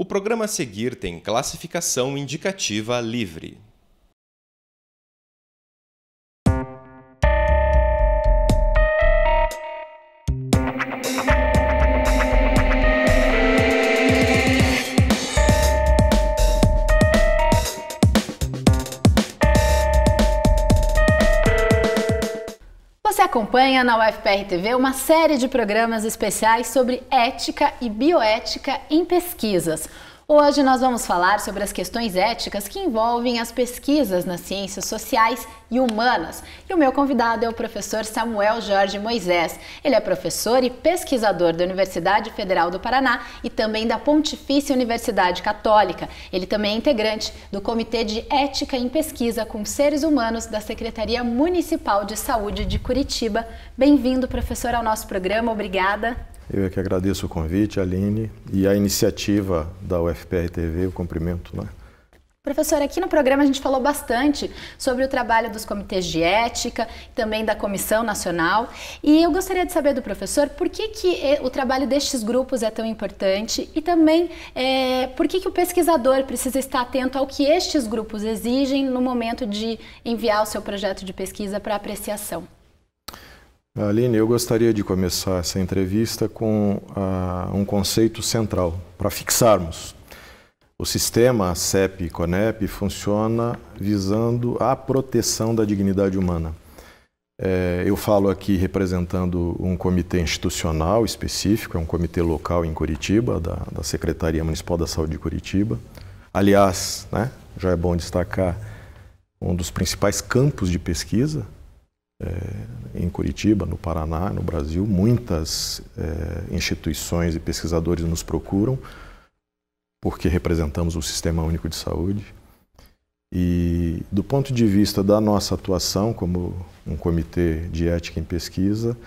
O programa a seguir tem classificação indicativa livre. Você acompanha na UFPR TV uma série de programas especiais sobre ética e bioética em pesquisas. Hoje nós vamos falar sobre as questões éticas que envolvem as pesquisas nas ciências sociais e humanas. E o meu convidado é o professor Samuel Jorge Moisés. Ele é professor e pesquisador da Universidade Federal do Paraná e também da Pontifícia Universidade Católica. Ele também é integrante do Comitê de Ética em Pesquisa com Seres Humanos da Secretaria Municipal de Saúde de Curitiba. Bem-vindo, professor, ao nosso programa. Obrigada. Eu é que agradeço o convite, Aline, e a iniciativa da UFPR TV, o cumprimento, né? Professor, aqui no programa a gente falou bastante sobre o trabalho dos comitês de ética, também da Comissão Nacional, e eu gostaria de saber do professor por que o trabalho destes grupos é tão importante e também por que o pesquisador precisa estar atento ao que estes grupos exigem no momento de enviar o seu projeto de pesquisa para apreciação. Aline, eu gostaria de começar essa entrevista com um conceito central, para fixarmos. O sistema CEP-CONEP funciona visando a proteção da dignidade humana. Eu falo aqui representando um comitê institucional específico, é um comitê local em Curitiba, da Secretaria Municipal da Saúde de Curitiba. Aliás, né, já é bom destacar um dos principais campos de pesquisa em Curitiba, no Paraná, no Brasil. Muitas instituições e pesquisadores nos procuram porque representamos o Sistema Único de Saúde. E do ponto de vista da nossa atuação como um comitê de ética em pesquisa,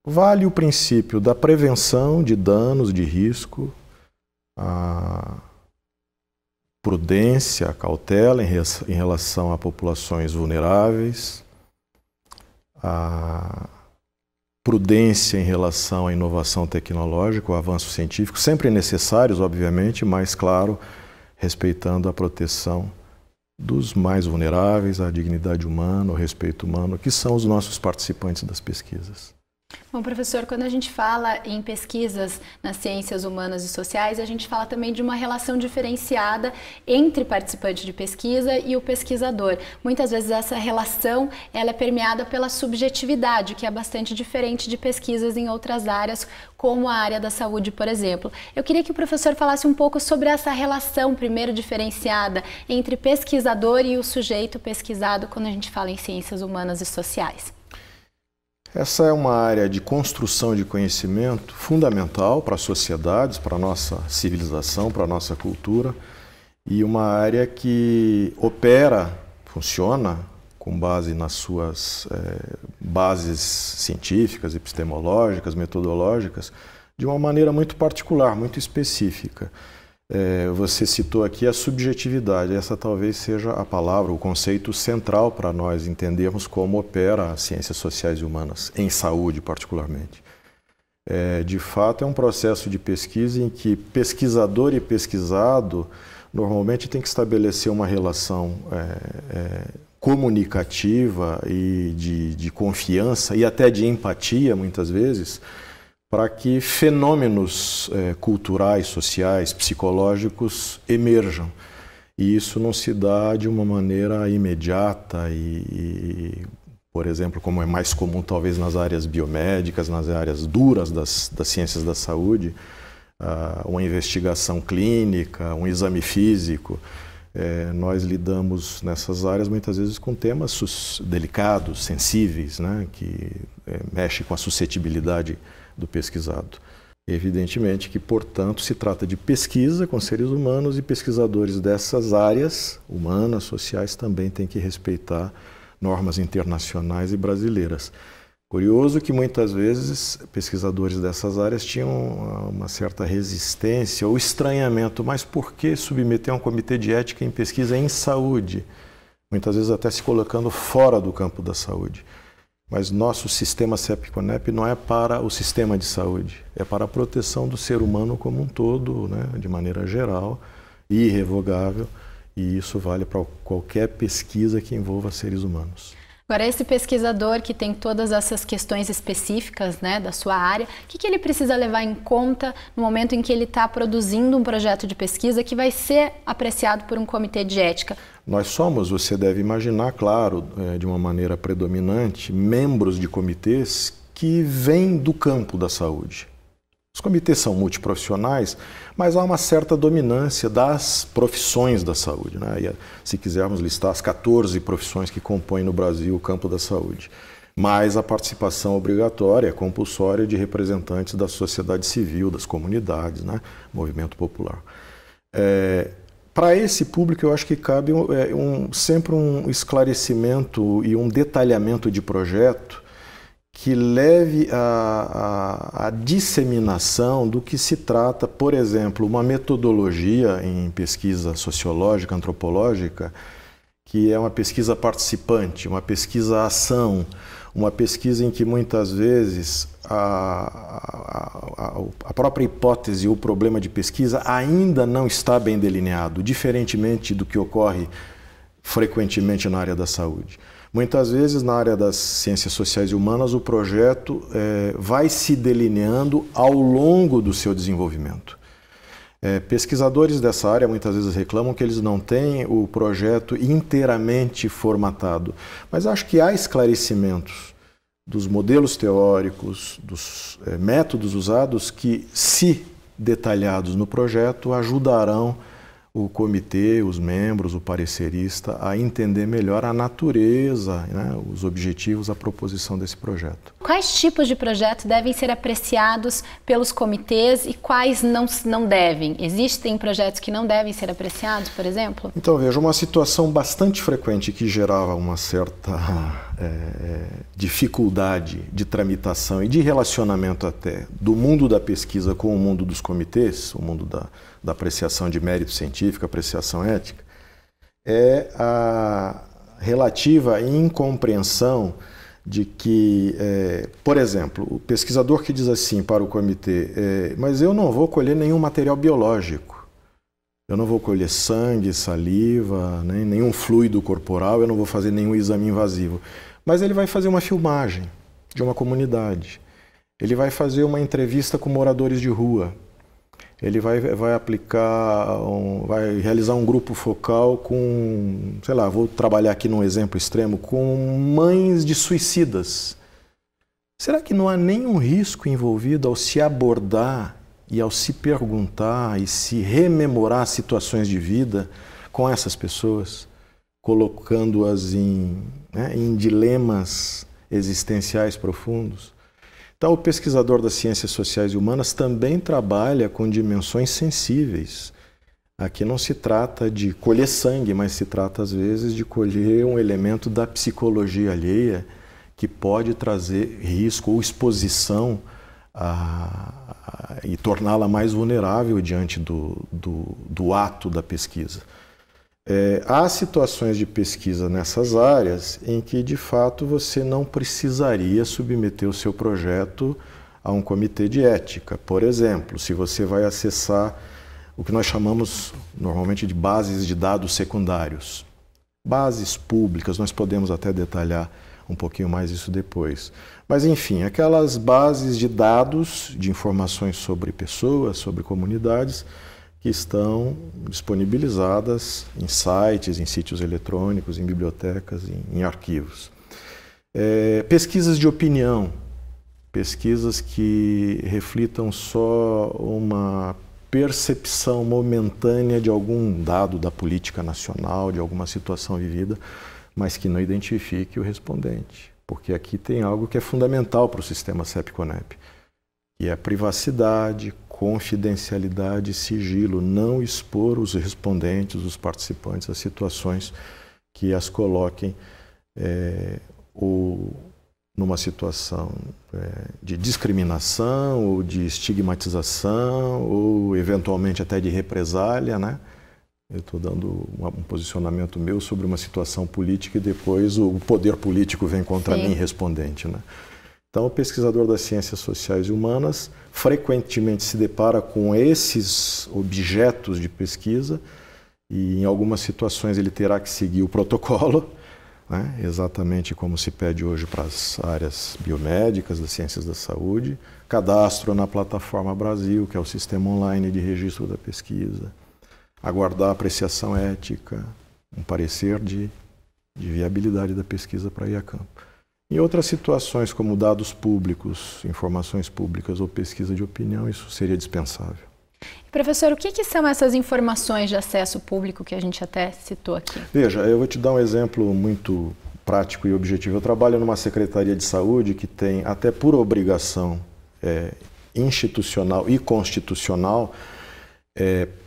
vale o princípio da prevenção de danos, de risco, a prudência, a cautela em relação a populações vulneráveis, a prudência em relação à inovação tecnológica, o avanço científico, sempre necessários, obviamente, mas, claro, respeitando a proteção dos mais vulneráveis, a dignidade humana, o respeito humano, que são os nossos participantes das pesquisas. Bom, professor, quando a gente fala em pesquisas nas ciências humanas e sociais, a gente fala também de uma relação diferenciada entre participante de pesquisa e o pesquisador. Muitas vezes essa relação ela é permeada pela subjetividade, que é bastante diferente de pesquisas em outras áreas, como a área da saúde, por exemplo. Eu queria que o professor falasse um pouco sobre essa relação, primeiro diferenciada, entre pesquisador e o sujeito pesquisado quando a gente fala em ciências humanas e sociais. Essa é uma área de construção de conhecimento fundamental para as sociedades, para a nossa civilização, para a nossa cultura, e uma área que opera, funciona com base nas suas bases científicas, epistemológicas, metodológicas, de uma maneira muito particular, muito específica. Você citou aqui a subjetividade, essa talvez seja a palavra, o conceito central para nós entendermos como opera as ciências sociais e humanas, em saúde particularmente. De fato, é um processo de pesquisa em que pesquisador e pesquisado normalmente tem que estabelecer uma relação comunicativa e de confiança e até de empatia, muitas vezes, para que fenômenos culturais, sociais, psicológicos emerjam. E isso não se dá de uma maneira imediata por exemplo, como é mais comum talvez nas áreas biomédicas, nas áreas duras das ciências da saúde, uma investigação clínica, um exame físico. Nós lidamos nessas áreas muitas vezes com temas delicados, sensíveis, né, que mexem com a suscetibilidade do pesquisado. Evidentemente que, portanto, se trata de pesquisa com seres humanos e pesquisadores dessas áreas humanas, sociais, também têm que respeitar normas internacionais e brasileiras. Curioso que muitas vezes pesquisadores dessas áreas tinham uma certa resistência ou estranhamento, mas por que submeter um comitê de ética em pesquisa em saúde? Muitas vezes até se colocando fora do campo da saúde. Mas nosso sistema CEP-CONEP não é para o sistema de saúde, é para a proteção do ser humano como um todo, né, de maneira geral e irrevogável, e isso vale para qualquer pesquisa que envolva seres humanos. Agora, esse pesquisador que tem todas essas questões específicas, né, da sua área, o que ele precisa levar em conta no momento em que ele está produzindo um projeto de pesquisa que vai ser apreciado por um comitê de ética? Nós somos, você deve imaginar, claro, de uma maneira predominante, membros de comitês que vêm do campo da saúde. Os comitês são multiprofissionais, mas há uma certa dominância das profissões da saúde, né? E, se quisermos listar as 14 profissões que compõem no Brasil o campo da saúde, mais a participação obrigatória, compulsória de representantes da sociedade civil, das comunidades, né? Movimento popular. Para esse público, eu acho que cabe sempre um esclarecimento e um detalhamento de projeto que leve à disseminação do que se trata, por exemplo, uma metodologia em pesquisa sociológica, antropológica, que é uma pesquisa participante, uma pesquisa-ação, uma pesquisa em que muitas vezes a própria hipótese ou problema de pesquisa ainda não está bem delineado, diferentemente do que ocorre frequentemente na área da saúde. Muitas vezes, na área das ciências sociais e humanas, o projeto vai se delineando ao longo do seu desenvolvimento. Pesquisadores dessa área muitas vezes reclamam que eles não têm o projeto inteiramente formatado, mas acho que há esclarecimentos dos modelos teóricos, dos métodos usados que, se detalhados no projeto, ajudarão o comitê, os membros, o parecerista a entender melhor a natureza, né, os objetivos, a proposição desse projeto. Quais tipos de projetos devem ser apreciados pelos comitês e quais não devem? Existem projetos que não devem ser apreciados, por exemplo? Então, veja, uma situação bastante frequente que gerava uma certa dificuldade de tramitação e de relacionamento até do mundo da pesquisa com o mundo dos comitês, o mundo da apreciação de mérito científico, apreciação ética, é a relativa incompreensão de que, por exemplo, o pesquisador que diz assim para o comitê, mas eu não vou colher nenhum material biológico, eu não vou colher sangue, saliva, nenhum fluido corporal, eu não vou fazer nenhum exame invasivo, mas ele vai fazer uma filmagem de uma comunidade, ele vai fazer uma entrevista com moradores de rua, ele vai aplicar, vai realizar um grupo focal com, sei lá, vou trabalhar aqui num exemplo extremo, com mães de suicidas. Será que não há nenhum risco envolvido ao se abordar e ao se perguntar e se rememorar situações de vida com essas pessoas, colocando-as em dilemas existenciais profundos? Então, o pesquisador das ciências sociais e humanas também trabalha com dimensões sensíveis. Aqui não se trata de colher sangue, mas se trata, às vezes, de colher um elemento da psicologia alheia que pode trazer risco ou exposição e torná-la mais vulnerável diante do ato da pesquisa. Há situações de pesquisa nessas áreas em que, de fato, você não precisaria submeter o seu projeto a um comitê de ética. Por exemplo, se você vai acessar o que nós chamamos normalmente de bases de dados secundários. Bases públicas, nós podemos até detalhar um pouquinho mais isso depois. Mas, enfim, aquelas bases de dados, de informações sobre pessoas, sobre comunidades, que estão disponibilizadas em sites, em sítios eletrônicos, em bibliotecas, em arquivos. Pesquisas de opinião, pesquisas que reflitam só uma percepção momentânea de algum dado da política nacional, de alguma situação vivida, mas que não identifique o respondente. Porque aqui tem algo que é fundamental para o sistema CEP-CONEP, que é a privacidade, confidencialidade e sigilo, não expor os respondentes, os participantes, a situações que as coloquem ou numa situação de discriminação ou de estigmatização ou eventualmente até de represália, né? Eu estou dando um posicionamento meu sobre uma situação política e depois o poder político vem contra mim respondente, né? Então, o pesquisador das ciências sociais e humanas frequentemente se depara com esses objetos de pesquisa e, em algumas situações, ele terá que seguir o protocolo, né? Exatamente como se pede hoje para as áreas biomédicas, das ciências da saúde, cadastro na plataforma Brasil, que é o sistema online de registro da pesquisa, aguardar apreciação ética, um parecer de viabilidade da pesquisa para ir a campo. Em outras situações, como dados públicos, informações públicas ou pesquisa de opinião, isso seria dispensável. Professor, o que são essas informações de acesso público que a gente até citou aqui? Veja, eu vou te dar um exemplo muito prático e objetivo. Eu trabalho numa Secretaria de Saúde que tem, até por obrigação institucional e constitucional,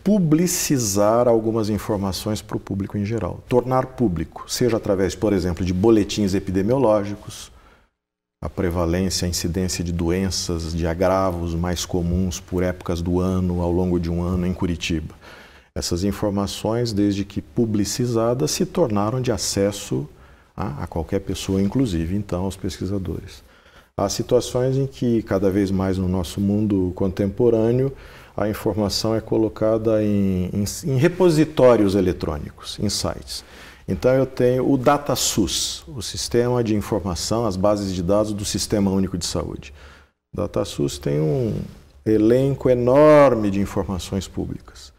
publicizar algumas informações para o público em geral. Tornar público, seja através, por exemplo, de boletins epidemiológicos, a prevalência, a incidência de doenças, de agravos mais comuns por épocas do ano, ao longo de um ano em Curitiba. Essas informações, desde que publicizadas, se tornaram de acesso a qualquer pessoa, inclusive, então, aos pesquisadores. Há situações em que, cada vez mais no nosso mundo contemporâneo, a informação é colocada em repositórios eletrônicos, em sites. Então eu tenho o DataSUS, o Sistema de Informação, as bases de dados do Sistema Único de Saúde. O DataSUS tem um elenco enorme de informações públicas.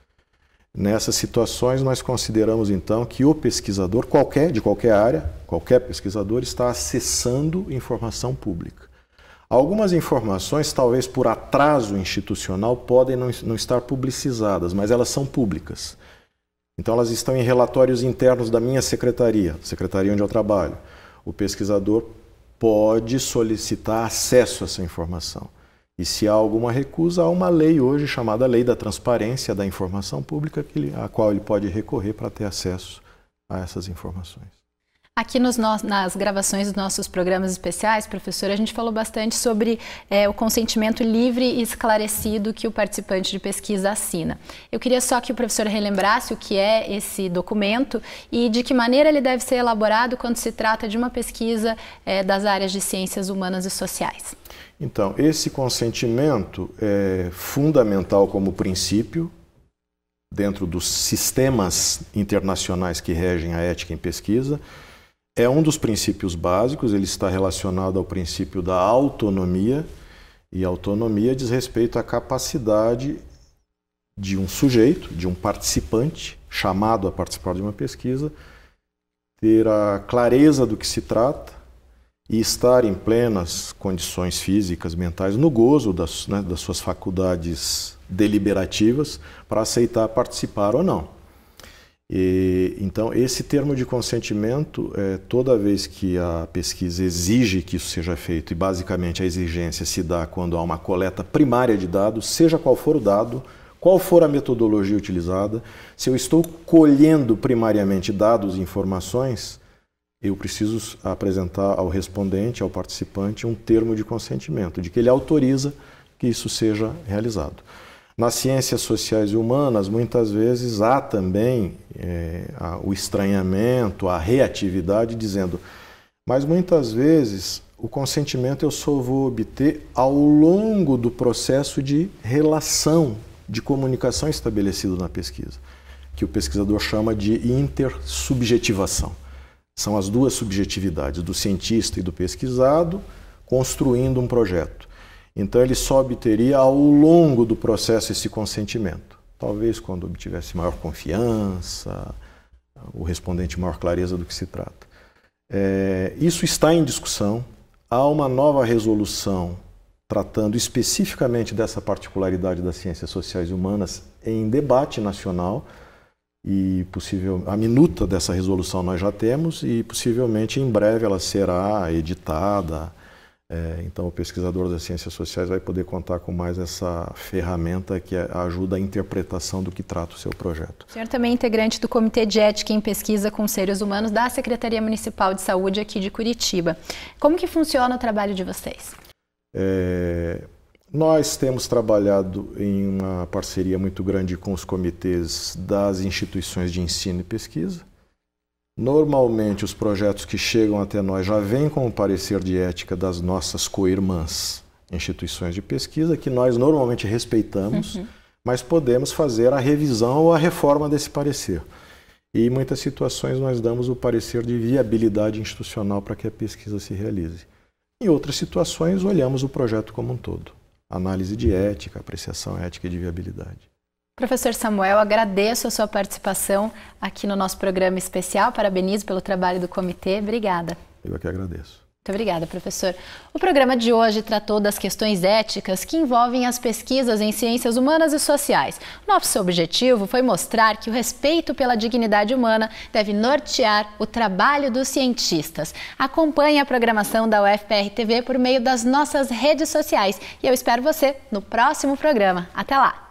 Nessas situações nós consideramos então que o pesquisador, de qualquer área, qualquer pesquisador está acessando informação pública. Algumas informações, talvez por atraso institucional, podem não estar publicizadas, mas elas são públicas. Então elas estão em relatórios internos da minha secretaria onde eu trabalho. O pesquisador pode solicitar acesso a essa informação. E se há alguma recusa, há uma lei hoje chamada Lei da Transparência da Informação Pública, a qual ele pode recorrer para ter acesso a essas informações. Aqui nas gravações dos nossos programas especiais, professor, a gente falou bastante sobre o consentimento livre e esclarecido que o participante de pesquisa assina. Eu queria só que o professor relembrasse o que é esse documento e de que maneira ele deve ser elaborado quando se trata de uma pesquisa das áreas de ciências humanas e sociais. Então, esse consentimento é fundamental como princípio dentro dos sistemas internacionais que regem a ética em pesquisa. É um dos princípios básicos, ele está relacionado ao princípio da autonomia, e a autonomia diz respeito à capacidade de um sujeito, de um participante, chamado a participar de uma pesquisa, ter a clareza do que se trata e estar em plenas condições físicas, mentais, no gozo das suas faculdades deliberativas para aceitar participar ou não. Então, esse termo de consentimento, toda vez que a pesquisa exige que isso seja feito, e basicamente a exigência se dá quando há uma coleta primária de dados, seja qual for o dado, qual for a metodologia utilizada, se eu estou colhendo primariamente dados e informações, eu preciso apresentar ao respondente, ao participante, um termo de consentimento, de que ele autoriza que isso seja realizado. Nas ciências sociais e humanas, muitas vezes há também o estranhamento, a reatividade, dizendo, mas muitas vezes o consentimento eu só vou obter ao longo do processo de relação, de comunicação estabelecido na pesquisa, que o pesquisador chama de intersubjetivação. São as duas subjetividades, do cientista e do pesquisado, construindo um projeto. Então ele só obteria ao longo do processo esse consentimento. Talvez quando obtivesse maior confiança, o respondente maior clareza do que se trata. Isso está em discussão. Há uma nova resolução tratando especificamente dessa particularidade das ciências sociais e humanas em debate nacional. E a minuta dessa resolução nós já temos e possivelmente em breve ela será editada. Então o pesquisador das ciências sociais vai poder contar com mais essa ferramenta que ajuda a interpretação do que trata o seu projeto. O senhor também é integrante do Comitê de Ética em Pesquisa com Seres Humanos da Secretaria Municipal de Saúde aqui de Curitiba. Como que funciona o trabalho de vocês? Nós temos trabalhado em uma parceria muito grande com os comitês das instituições de ensino e pesquisa. Normalmente, os projetos que chegam até nós já vêm com o parecer de ética das nossas co-irmãs instituições de pesquisa, que nós normalmente respeitamos, mas podemos fazer a revisão ou a reforma desse parecer. E em muitas situações nós damos o parecer de viabilidade institucional para que a pesquisa se realize. Em outras situações, olhamos o projeto como um todo. Análise de ética, apreciação ética e de viabilidade. Professor Samuel, agradeço a sua participação aqui no nosso programa especial. Parabenizo pelo trabalho do comitê. Obrigada. Eu que agradeço. Muito obrigada, professor. O programa de hoje tratou das questões éticas que envolvem as pesquisas em ciências humanas e sociais. Nosso objetivo foi mostrar que o respeito pela dignidade humana deve nortear o trabalho dos cientistas. Acompanhe a programação da UFPR TV por meio das nossas redes sociais e eu espero você no próximo programa. Até lá!